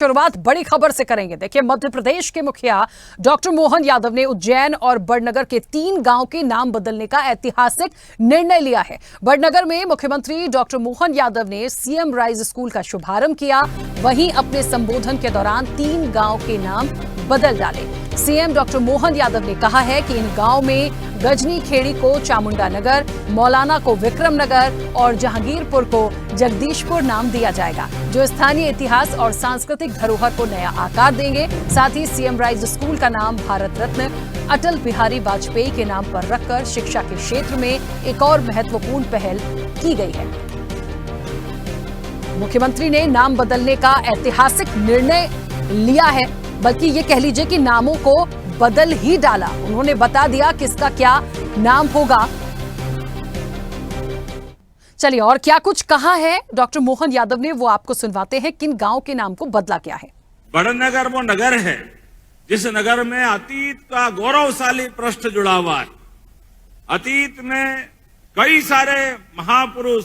शुरुआत बड़ी खबर से करेंगे। देखिए, मध्य प्रदेश के मुखिया डॉक्टर मोहन यादव ने उज्जैन और बड़नगर के 3 गांव के नाम बदलने का ऐतिहासिक निर्णय लिया है। बड़नगर में मुख्यमंत्री डॉक्टर मोहन यादव ने सीएम राइज स्कूल का शुभारंभ किया। वहीं अपने संबोधन के दौरान 3 गांव के नाम बदल डाले। सीएम डॉक्टर मोहन यादव ने कहा है कि इन गांव में गजनी खेड़ी को चामुंडा नगर, मौलाना को विक्रम नगर और जहांगीरपुर को जगदीशपुर नाम दिया जाएगा, जो स्थानीय इतिहास और सांस्कृतिक धरोहर को नया आकार देंगे। साथ ही सीएम राइज स्कूल का नाम भारत रत्न अटल बिहारी वाजपेयी के नाम पर रखकर शिक्षा के क्षेत्र में एक और महत्वपूर्ण पहल की गई है। मुख्यमंत्री ने नाम बदलने का ऐतिहासिक निर्णय लिया है, बल्कि ये कह लीजिए कि नामों को बदल ही डाला। उन्होंने बता दिया किसका क्या नाम होगा। चलिए, और क्या कुछ कहा है डॉक्टर मोहन यादव ने, वो आपको सुनवाते हैं। किन गांव के नाम को बदला गया है? बड़नगर वो नगर है जिस नगर में अतीत का गौरवशाली पृष्ठ जुड़ा हुआ है। अतीत में कई सारे महापुरुष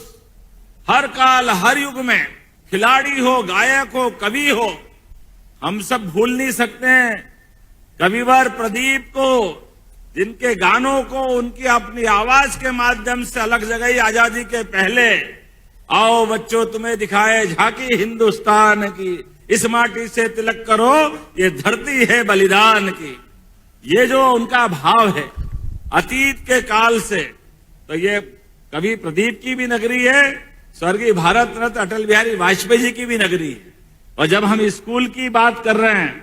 हर काल हर युग में, खिलाड़ी हो, गायक हो, कवि हो, हम सब भूल नहीं सकते हैं कविवर प्रदीप को, जिनके गानों को उनकी अपनी आवाज के माध्यम से अलग जगह आजादी के पहले, आओ बच्चों तुम्हें दिखाए झांकी हिंदुस्तान की, इस माटी से तिलक करो ये धरती है बलिदान की। ये जो उनका भाव है अतीत के काल से, तो ये कवि प्रदीप की भी नगरी है, स्वर्गीय भारत रत्न अटल बिहारी वाजपेयी जी की भी नगरी है। और जब हम स्कूल की बात कर रहे हैं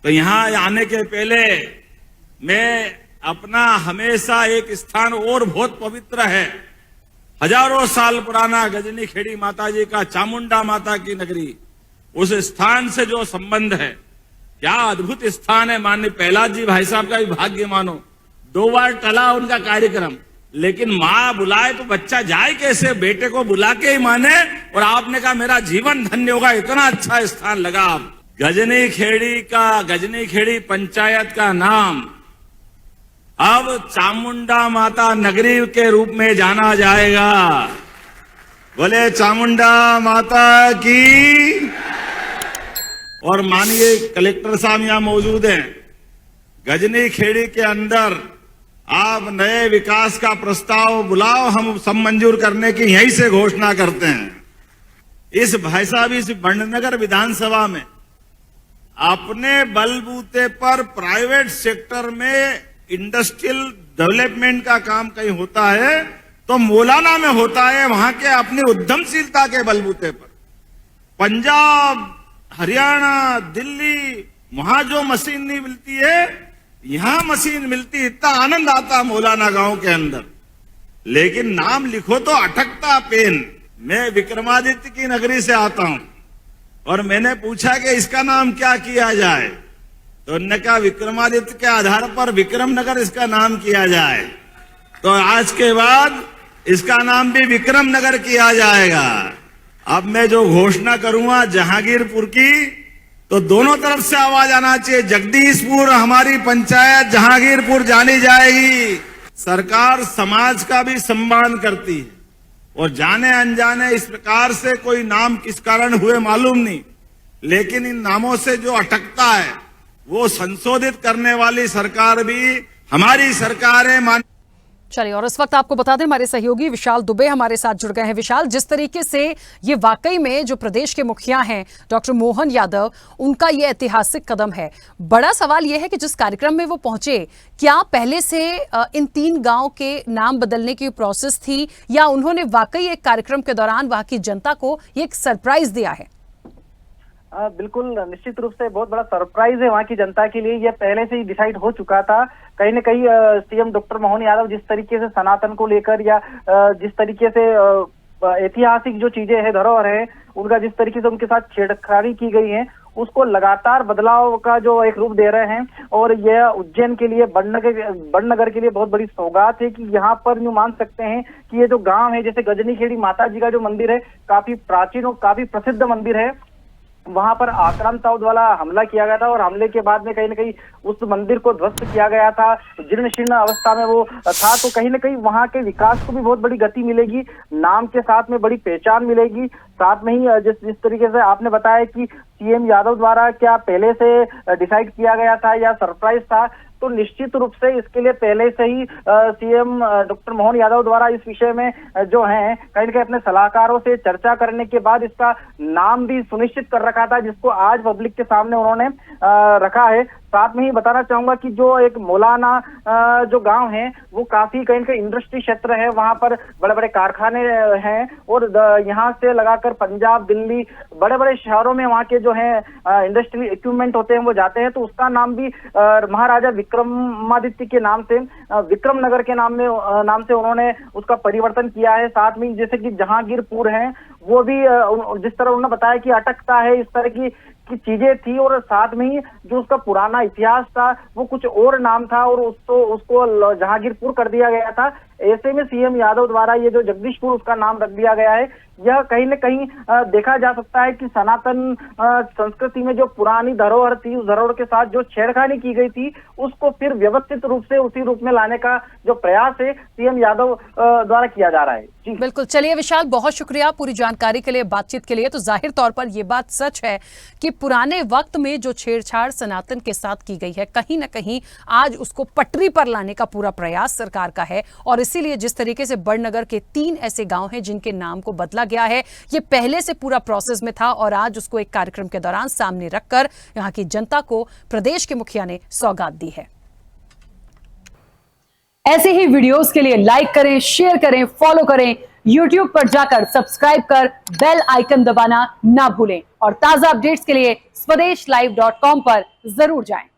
तो यहां आने के पहले मैं अपना हमेशा एक स्थान और बहुत पवित्र है, हजारों साल पुराना गजनी खेड़ी माता जी का चामुंडा माता की नगरी, उस स्थान से जो संबंध है, क्या अद्भुत स्थान है। माननीय प्रहलाद जी भाई साहब का भी भाग्य मानो, 2 बार टला उनका कार्यक्रम, लेकिन माँ बुलाए तो बच्चा जाए कैसे, बेटे को बुला के ही माने। और आपने कहा मेरा जीवन धन्य होगा, इतना अच्छा स्थान लगा। आप गजनी खेड़ी पंचायत का नाम अब चामुंडा माता नगरी के रूप में जाना जाएगा। बोले चामुंडा माता की। और माननीय कलेक्टर साहब यहां मौजूद हैं। गजनी खेड़ी के अंदर आप नए विकास का प्रस्ताव बुलाओ, हम सब मंजूर करने की यहीं से घोषणा करते हैं। इस भाई साहब इस बड़नगर विधानसभा में अपने बलबूते पर प्राइवेट सेक्टर में इंडस्ट्रियल डेवलपमेंट का काम कहीं होता है तो मौलाना में होता है, वहां के अपनी उद्यमशीलता के बलबूते पर। पंजाब, हरियाणा, दिल्ली, वहां जो मशीन नहीं मिलती है, यहां मशीन मिलती। इतना आनंद आता मौलाना गांव के अंदर। लेकिन नाम लिखो तो अटकता पेन। मैं विक्रमादित्य की नगरी से आता हूं और मैंने पूछा कि इसका नाम क्या किया जाए, तो उन्होंने कहा विक्रमादित्य के आधार पर विक्रम नगर इसका नाम किया जाए। तो आज के बाद इसका नाम भी विक्रम नगर किया जाएगा। अब मैं जो घोषणा करूंगा जहांगीरपुर की, तो दोनों तरफ से आवाज आना चाहिए, जगदीशपुर हमारी पंचायत जहांगीरपुर जानी जाएगी। सरकार समाज का भी सम्मान करती है और जाने अनजाने इस प्रकार से कोई नाम किस कारण हुए मालूम नहीं, लेकिन इन नामों से जो अटकता है वो संशोधित करने वाली सरकार भी हमारी सरकार है। चलिए, और इस वक्त आपको बता दें हमारे सहयोगी विशाल दुबे हमारे साथ जुड़ गए हैं। विशाल, जिस तरीके से ये वाकई में जो प्रदेश के मुखिया हैं डॉक्टर मोहन यादव, उनका ये ऐतिहासिक कदम है। बड़ा सवाल ये है कि जिस कार्यक्रम में वो पहुंचे, क्या पहले से इन 3 गांव के नाम बदलने की प्रोसेस थी, या उन्होंने वाकई एक कार्यक्रम के दौरान वहां की जनता को ये एक सरप्राइज दिया है? बिल्कुल, निश्चित रूप से बहुत बड़ा सरप्राइज है वहाँ की जनता के लिए। यह पहले से ही डिसाइड हो चुका था। कहीं न कहीं सीएम डॉक्टर मोहन यादव जिस तरीके से सनातन को लेकर, या जिस तरीके से ऐतिहासिक जो चीजें हैं, धरोहर है, उनका जिस तरीके से उनके साथ छेड़खानी की गई है, उसको लगातार बदलाव का जो एक रूप दे रहे हैं। और यह उज्जैन के लिए, बड़नगर के लिए बहुत बड़ी सौगात है कि यहाँ पर यूं मान सकते हैं कि ये जो गाँव है, जैसे गजनी खेड़ी माता जी का जो मंदिर है, काफी प्राचीन और काफी प्रसिद्ध मंदिर है। वहां पर आक्रामकता वाला हमला किया गया था और हमले के बाद में कहीं ना कहीं उस मंदिर को ध्वस्त किया गया था, जीर्ण शीर्ण अवस्था में वो था। तो कहीं ना कहीं वहां के विकास को भी बहुत बड़ी गति मिलेगी, नाम के साथ में बड़ी पहचान मिलेगी। साथ में ही जिस तरीके से आपने बताया कि सीएम यादव द्वारा क्या पहले से डिसाइड किया गया था या सरप्राइज था, तो निश्चित रूप से इसके लिए पहले से ही सीएम डॉक्टर मोहन यादव द्वारा इस विषय में जो है कहीं ना कहीं अपने सलाहकारों से चर्चा करने के बाद इसका नाम भी सुनिश्चित कर रखा था, जिसको आज पब्लिक के सामने उन्होंने रखा है। साथ में ही बताना चाहूंगा कि जो एक मौलाना जो गांव है वो काफी कहीं का इंडस्ट्री क्षेत्र है, वहां पर बड़े बड़े कारखाने हैं और यहाँ से लगाकर पंजाब, दिल्ली, बड़े बड़े शहरों में वहाँ के जो है इंडस्ट्रियल इक्विपमेंट होते हैं वो जाते हैं। तो उसका नाम भी महाराजा विक्रमादित्य के नाम से विक्रम नगर के नाम से उन्होंने उसका परिवर्तन किया है। साथ में जैसे कि जहांगीरपुर है वो भी जिस तरह उन्होंने बताया कि अटकता है, इस तरह की चीजें थी। और साथ में ही जो उसका पुराना इतिहास था वो कुछ और नाम था और उसको जहांगीरपुर कर दिया गया था। ऐसे में सीएम यादव द्वारा ये जो जगदीशपुर उसका नाम रख दिया गया है, यह कहीं न कहीं देखा जा सकता है कि सनातन संस्कृति में जो पुरानी धरोहर थी, उस धरोहर के साथ जो छेड़खानी की गई थी उसको फिर व्यवस्थित रूप से उसी रूप में लाने का जो प्रयास है सीएम यादव द्वारा किया जा रहा है। जी बिल्कुल। चलिए विशाल, बहुत शुक्रिया पूरी जानकारी के लिए, बातचीत के लिए। तो जाहिर तौर पर यह बात सच है कि पुराने वक्त में जो छेड़छाड़ सनातन के साथ की गई है, कहीं ना कहीं आज उसको पटरी पर लाने का पूरा प्रयास सरकार का है। और इसीलिए जिस तरीके से बड़नगर के 3 ऐसे गांव हैं जिनके नाम को बदला गया है, ये पहले से पूरा प्रोसेस में था और आज उसको एक कार्यक्रम के दौरान सामने रखकर यहां की जनता को प्रदेश के मुखिया ने सौगात दी है। ऐसे ही वीडियोस के लिए लाइक करें, शेयर करें, फॉलो करें, YouTube पर जाकर सब्सक्राइब कर बेल आइकन दबाना ना भूलें और ताजा अपडेट्स के लिए स्वदेशलाइव.com पर जरूर जाएं।